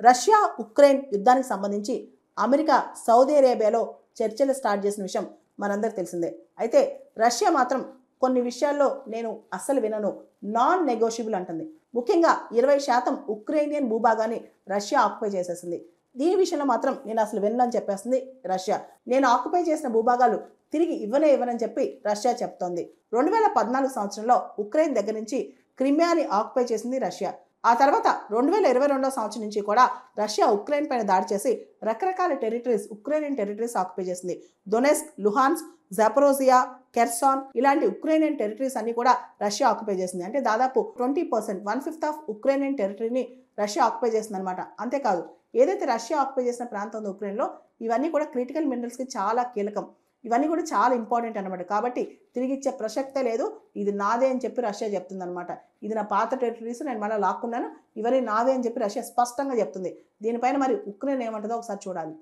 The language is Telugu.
రష్యా ఉక్రెయిన్ యుద్ధానికి సంబంధించి అమెరికా సౌదీ అరేబియాలో చర్చలు స్టార్ట్ చేసిన విషయం మనందరికి తెలిసిందే. అయితే రష్యా మాత్రం కొన్ని విషయాల్లో నేను అస్సలు వినను, నాన్ నెగోషియబుల్ అంటుంది. ముఖ్యంగా 20% ఉక్రెయినియన్ భూభాగాన్ని రష్యా ఆక్యుపై చేసేసింది. దీని విషయంలో మాత్రం నేను అసలు వినని చెప్పేస్తుంది రష్యా. నేను ఆక్యుపై చేసిన భూభాగాలు తిరిగి ఇవ్వనని చెప్పి రష్యా చెప్తోంది. 2014 సంవత్సరంలో ఉక్రెయిన్ దగ్గర నుంచి క్రిమియాని ఆక్యుపై చేసింది రష్యా. ఆ తర్వాత 2022 సంవత్సరం నుంచి కూడా రష్యా ఉక్రెయిన్ పైన దాడి చేసి రకరకాల ఉక్రెయినియన్ టెరిటరీస్ ఆక్యుపై చేసింది. డొనెస్క్, లుహాన్స్క్, జాపోరోజియా, కెర్సాన్ ఇలాంటి ఉక్రెయినియన్ టెరిటరీస్ అన్ని కూడా రష్యా ఆక్యుపై చేసింది. అంటే దాదాపు 20%, 1/5 ఆఫ్ ఉక్రెయినియన్ టెరిటరీని రష్యా ఆక్యుపై చేసింది అనమాట. అంతేకాదు, ఏదైతే రష్యా ఆక్యుపై చేసిన ప్రాంతం ఉందో ఉక్రెయిన్లో, ఇవన్నీ కూడా క్రిటికల్ మినరల్స్కి చాలా కీలకం. ఇవన్నీ కూడా చాలా ఇంపార్టెంట్ అనమాట. కాబట్టి తిరిగి ఇచ్చే ప్రసక్తే లేదు, ఇది నాదే అని చెప్పి రష్యా చెప్తుంది అనమాట. ఇది నా పాత టెరిటరీస్, నేను మళ్ళీ లాక్కున్నాను, ఇవన్నీ నావే అని చెప్పి రష్యా స్పష్టంగా చెప్తుంది. దీనిపైన మరి ఉక్రెయిన్ ఏమంటుందో ఒకసారి చూడాలి.